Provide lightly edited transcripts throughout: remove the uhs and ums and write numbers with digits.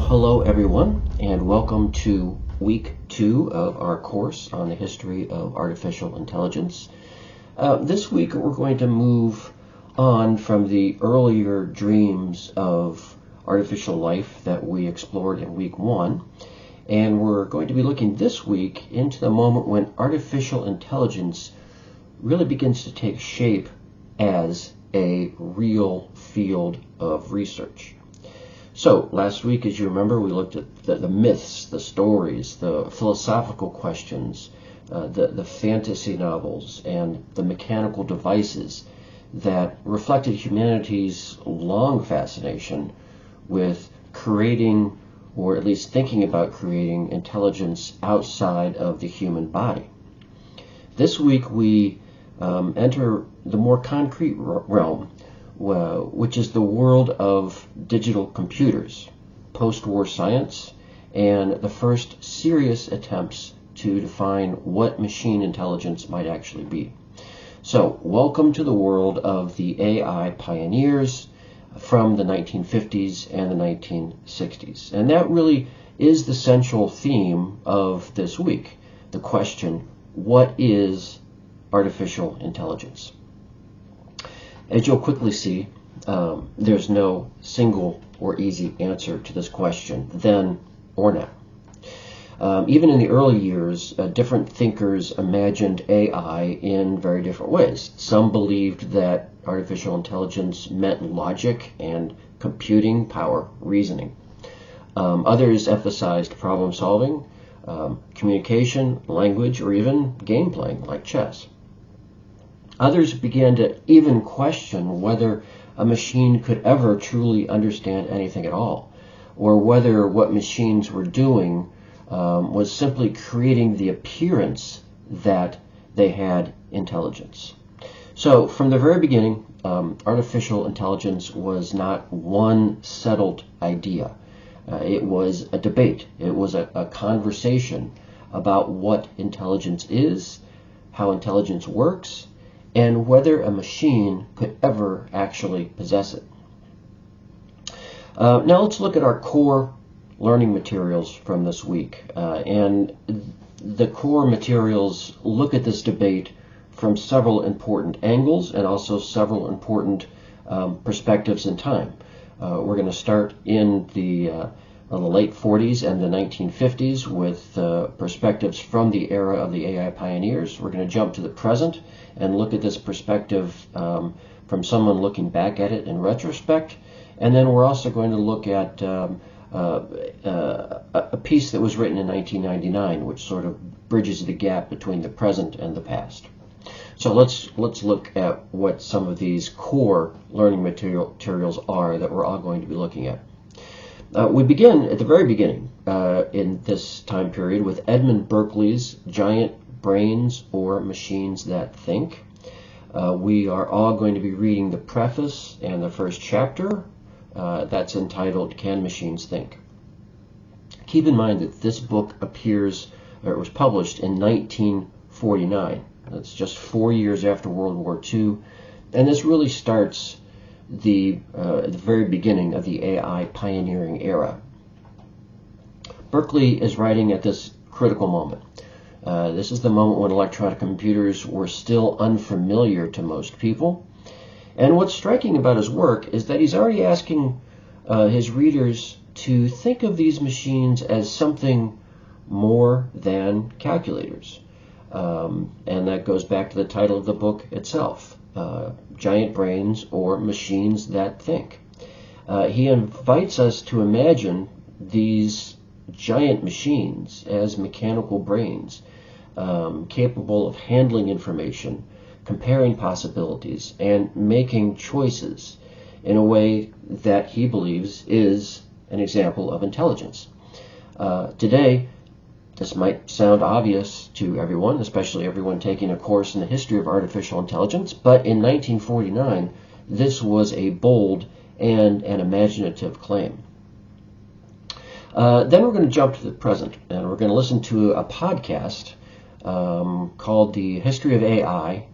hello everyone, and welcome to week 2 of our course on the history of artificial intelligence. This week we're going to move on from the earlier dreams of artificial life that we explored in week 1, and we're going to be looking this week into the moment when artificial intelligence really begins to take shape as a real field of research. So, last week, as you remember, we looked at the myths, the stories, the philosophical questions, the fantasy novels, and the mechanical devices that reflected humanity's long fascination with creating, or at least thinking about creating, intelligence outside of the human body. This week, we enter the more concrete realm, which is the world of digital computers, post-war science, and the first serious attempts to define what machine intelligence might actually be. So, welcome to the world of the AI pioneers from the 1950s and the 1960s. And that really is the central theme of this week, the question, what is artificial intelligence? As you'll quickly see, there's no single or easy answer to this question, then or now. Even in the early years, different thinkers imagined AI in very different ways. Some believed that artificial intelligence meant logic and computing power, reasoning. Others emphasized problem solving, communication, language, or even game playing, like chess. Others began to even question whether a machine could ever truly understand anything at all, or whether what machines were doing was simply creating the appearance that they had intelligence. So from the very beginning, artificial intelligence was not one settled idea. It was a debate. It was a conversation about what intelligence is, how intelligence works, and whether a machine could ever actually possess it. Now let's look at our core learning materials from this week. And the core materials look at this debate from several important angles and also several important perspectives in time. We're going to start in the late 40s and the 1950s with perspectives from the era of the AI pioneers. We're going to jump to the present and look at this perspective from someone looking back at it in retrospect. And then we're also going to look at a piece that was written in 1999, which sort of bridges the gap between the present and the past. So let's look at what some of these core learning materials are that we're all going to be looking at. We begin at the very beginning in this time period with Edmund Berkeley's Giant Brains or Machines That Think. We are all going to be reading the preface and the first chapter that's entitled Can Machines Think? Keep in mind that this book was published in 1949. That's just 4 years after World War II, and this really starts the very beginning of the AI pioneering era. Berkeley is writing at this critical moment. This is the moment when electronic computers were still unfamiliar to most people. And what's striking about his work is that he's already asking his readers to think of these machines as something more than calculators. And that goes back to the title of the book itself, Giant Brains or Machines That Think. He invites us to imagine these giant machines as mechanical brains, capable of handling information, comparing possibilities, and making choices in a way that he believes is an example of intelligence. Today, this might sound obvious to everyone, especially everyone taking a course in the history of artificial intelligence, but in 1949, this was a bold and an imaginative claim. Then we're going to jump to the present, and we're going to listen to a podcast called The History of AI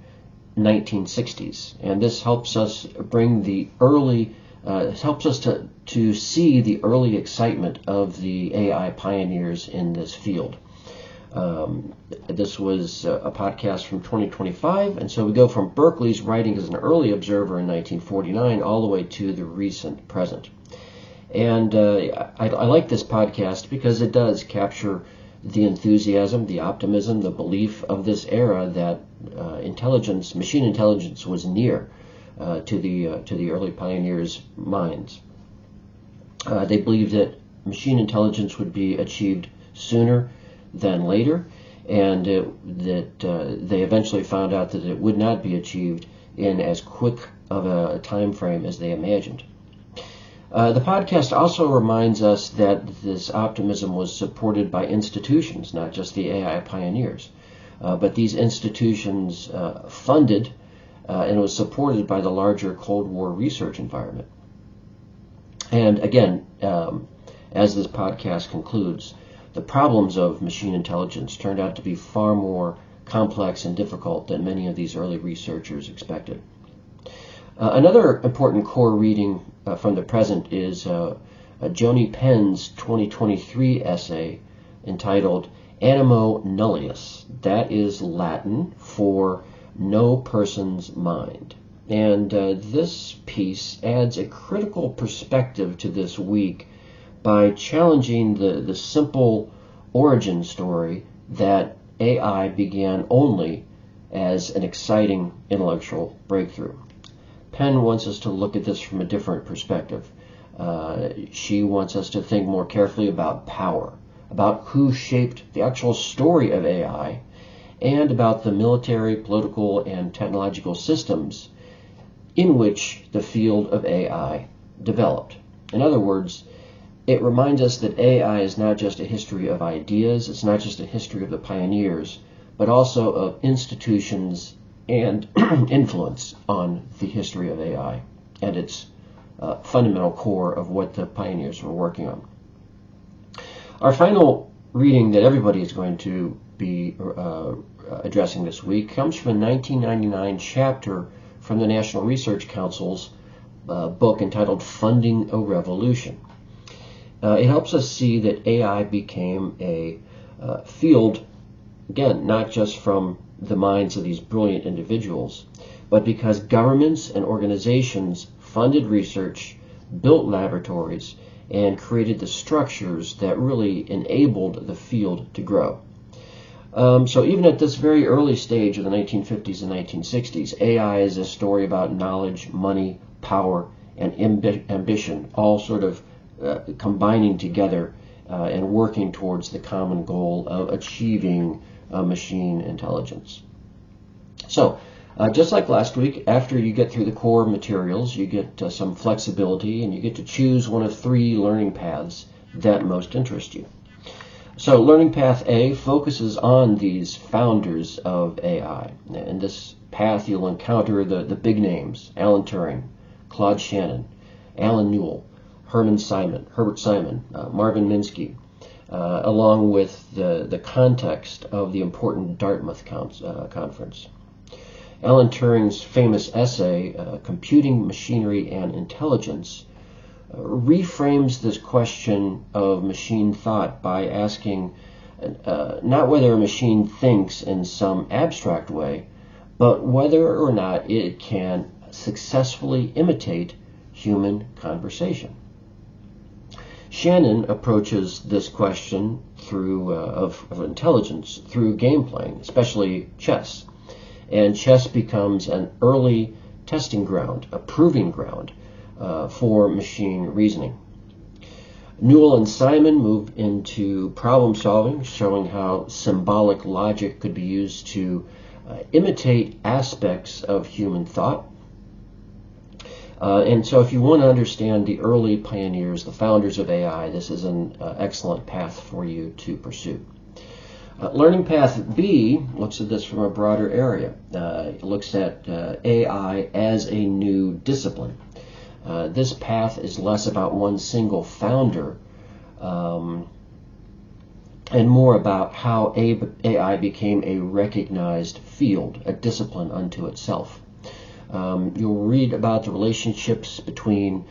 1960s, and this helps us bring the early It helps us to see the early excitement of the AI pioneers in this field. This was a podcast from 2025, and so we go from Berkeley's writing as an early observer in 1949 all the way to the recent present. And I like this podcast because it does capture the enthusiasm, the optimism, the belief of this era that machine intelligence was near to the early pioneers' minds. They believed that machine intelligence would be achieved sooner than later, and that they eventually found out that it would not be achieved in as quick of a time frame as they imagined. The podcast also reminds us that this optimism was supported by institutions, not just the AI pioneers, but these institutions funded and was supported by the larger Cold War research environment. And again, as this podcast concludes, the problems of machine intelligence turned out to be far more complex and difficult than many of these early researchers expected. Another important core reading from the present is Joni Penn's 2023 essay entitled Animo Nullius. That is Latin for no person's mind. And this piece adds a critical perspective to this week by challenging the simple origin story that AI began only as an exciting intellectual breakthrough. Penn wants us to look at this from a different perspective. She wants us to think more carefully about power, about who shaped the actual story of AI, and about the military, political, and technological systems in which the field of AI developed. In other words, it reminds us that AI is not just a history of ideas, it's not just a history of the pioneers, but also of institutions and influence on the history of AI and its fundamental core of what the pioneers were working on. Our final reading that everybody is going to be addressing this week comes from a 1999 chapter from the National Research Council's book entitled Funding a Revolution. It helps us see that AI became a field, again, not just from the minds of these brilliant individuals, but because governments and organizations funded research, built laboratories, and created the structures that really enabled the field to grow. So even at this very early stage of the 1950s and 1960s, AI is a story about knowledge, money, power, and ambition, all sort of combining together and working towards the common goal of achieving machine intelligence. So, just like last week, after you get through the core materials, you get some flexibility and you get to choose one of three learning paths that most interest you. So, learning path A focuses on these founders of AI. In this path, you'll encounter the big names: Alan Turing, Claude Shannon, Alan Newell, Herbert Simon, Marvin Minsky, along with the context of the important Dartmouth conference. Alan Turing's famous essay, Computing Machinery and Intelligence, reframes this question of machine thought by asking not whether a machine thinks in some abstract way, but whether or not it can successfully imitate human conversation. Shannon approaches this question of intelligence through game playing, especially chess. And chess becomes an early testing ground, a proving ground for machine reasoning. Newell and Simon moved into problem solving, showing how symbolic logic could be used to imitate aspects of human thought. And so if you want to understand the early pioneers, the founders of AI, this is an excellent path for you to pursue. Learning path B looks at this from a broader area. It looks at AI as a new discipline. This path is less about one single founder and more about how AI became a recognized field, a discipline unto itself. You'll read about the relationships between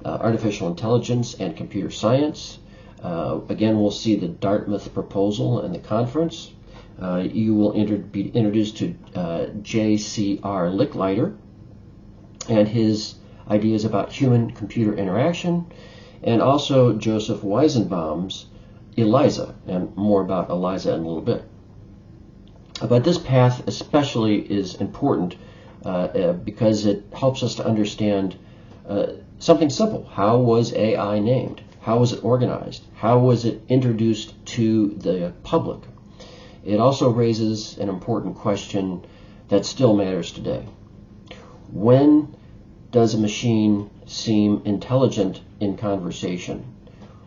artificial intelligence and computer science. Again, we'll see the Dartmouth proposal in the conference. You will be introduced to J.C.R. Licklider and his ideas about human-computer interaction, and also Joseph Weizenbaum's ELIZA, and more about ELIZA in a little bit. But this path especially is important because it helps us to understand something simple. How was AI named? How was it organized? How was it introduced to the public? It also raises an important question that still matters today. When does a machine seem intelligent in conversation?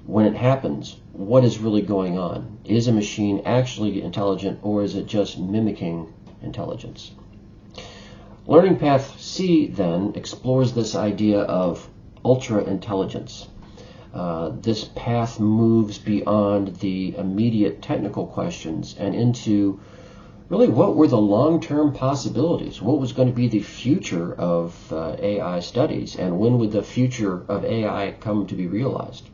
When it happens, what is really going on? Is a machine actually intelligent, or is it just mimicking intelligence? Learning Path C then explores this idea of ultra-intelligence. This path moves beyond the immediate technical questions and into really what were the long-term possibilities? What was going to be the future of AI studies, and when would the future of AI come to be realized?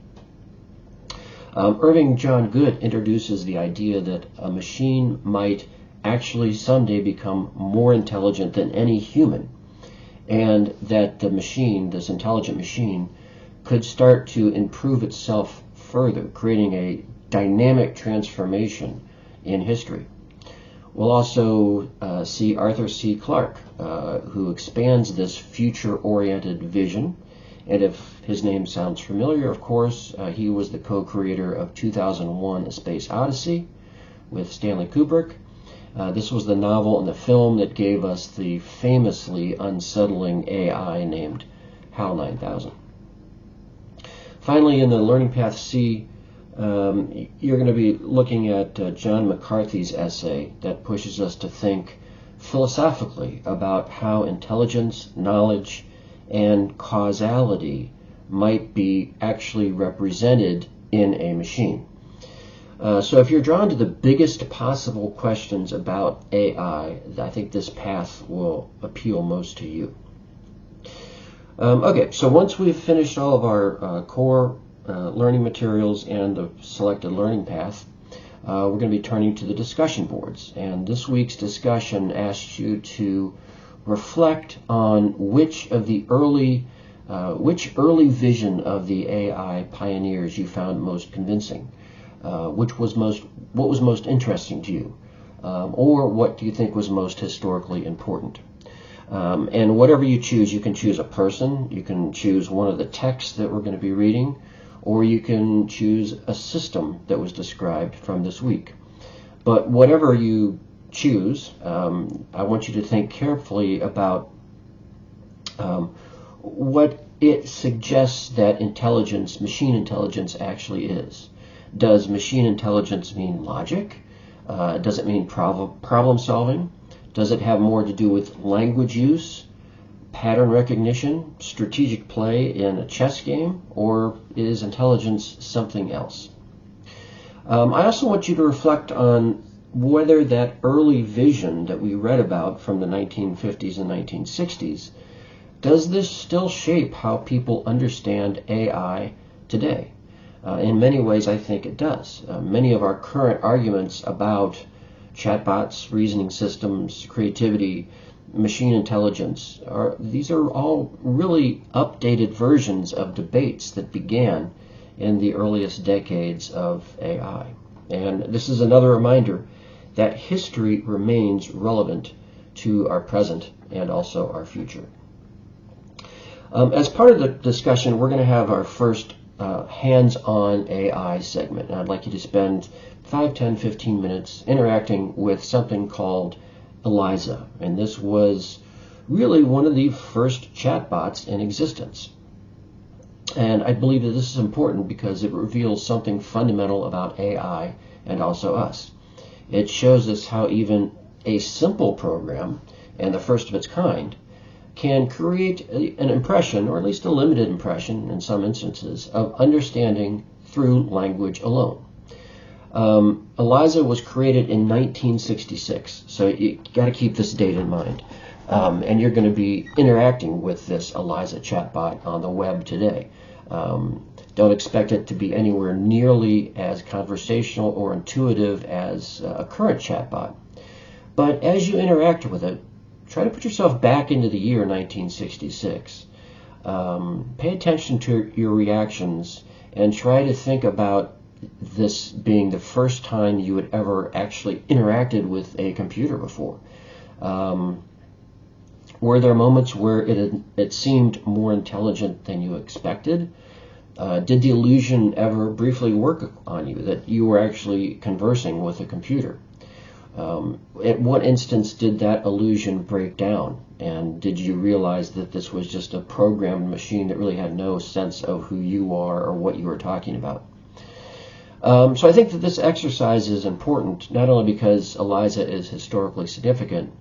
Irving John Good introduces the idea that a machine might actually someday become more intelligent than any human, and that the machine, this intelligent machine, could start to improve itself further, creating a dynamic transformation in history. We'll also see Arthur C. Clarke, who expands this future-oriented vision. And if his name sounds familiar, of course, he was the co-creator of 2001: A Space Odyssey with Stanley Kubrick. This was the novel and the film that gave us the famously unsettling AI named HAL 9000. Finally, in the Learning Path C, you're going to be looking at John McCarthy's essay that pushes us to think philosophically about how intelligence, knowledge, and causality might be actually represented in a machine. So if you're drawn to the biggest possible questions about AI, I think this path will appeal most to you. Okay, so once we've finished all of our core learning materials and the selected learning path, we're going to be turning to the discussion boards. And this week's discussion asks you to reflect on which early vision of the AI pioneers you found most convincing, what was most interesting to you, or what do you think was most historically important. And whatever you choose, you can choose a person, you can choose one of the texts that we're going to be reading, or you can choose a system that was described from this week. But whatever you choose, I want you to think carefully about what it suggests that intelligence, machine intelligence, actually is. Does machine intelligence mean logic? Does it mean problem solving? Does it have more to do with language use, pattern recognition, strategic play in a chess game, or is intelligence something else? I also want you to reflect on whether that early vision that we read about from the 1950s and 1960s, does this still shape how people understand AI today? In many ways, I think it does. Many of our current arguments about chatbots, reasoning systems, creativity, machine intelligence, these are all really updated versions of debates that began in the earliest decades of AI. And this is another reminder that history remains relevant to our present and also our future. As part of the discussion, we're going to have our first hands-on AI segment. And I'd like you to spend 5, 10, 15 minutes interacting with something called ELIZA. And this was really one of the first chatbots in existence. And I believe that this is important because it reveals something fundamental about AI and also us. It shows us how even a simple program, and the first of its kind, can create an impression, or at least a limited impression in some instances, of understanding through language alone. ELIZA was created in 1966, so you got to keep this date in mind. And you're going to be interacting with this ELIZA chatbot on the web today. Don't expect it to be anywhere nearly as conversational or intuitive as a current chatbot. But as you interact with it, try to put yourself back into the year 1966. Pay attention to your reactions and try to think about this being the first time you had ever actually interacted with a computer before. Were there moments where it seemed more intelligent than you expected? Did the illusion ever briefly work on you that you were actually conversing with a computer? At what instance did that illusion break down? And did you realize that this was just a programmed machine that really had no sense of who you are or what you were talking about? So I think that this exercise is important, not only because ELIZA is historically significant,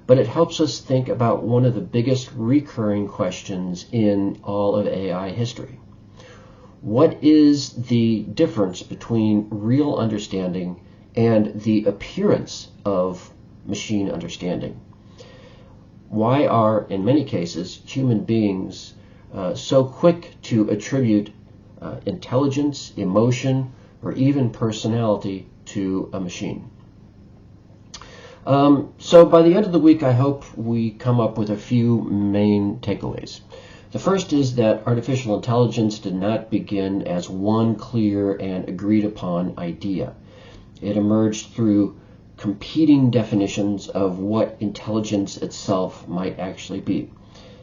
but it helps us think about one of the biggest recurring questions in all of AI history. What is the difference between real understanding and the appearance of machine understanding? Why are, in many cases, human beings so quick to attribute intelligence, emotion, or even personality to a machine? So by the end of the week, I hope we come up with a few main takeaways. The first is that artificial intelligence did not begin as one clear and agreed upon idea. It emerged through competing definitions of what intelligence itself might actually be.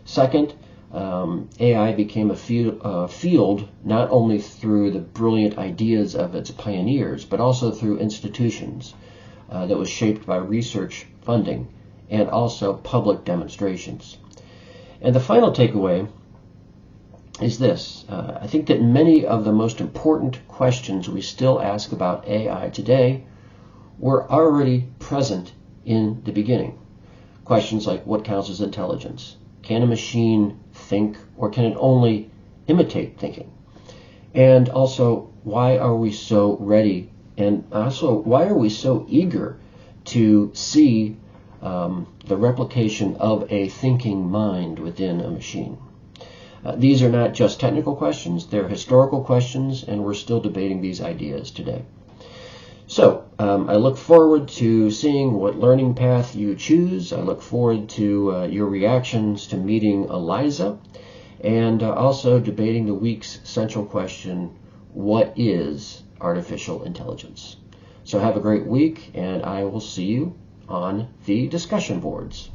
Second, AI became a field not only through the brilliant ideas of its pioneers, but also through institutions that was shaped by research funding and also public demonstrations. And the final takeaway is this. I think that many of the most important questions we still ask about AI today were already present in the beginning. Questions like, what counts as intelligence? Can a machine think, or can it only imitate thinking? And also, why are we so ready, and also why are we so eager to see the replication of a thinking mind within a machine? These are not just technical questions, they're historical questions, and we're still debating these ideas today. So, I look forward to seeing what learning path you choose. I look forward to your reactions to meeting ELIZA, and also debating the week's central question, what is artificial intelligence? So have a great week, and I will see you on the discussion boards.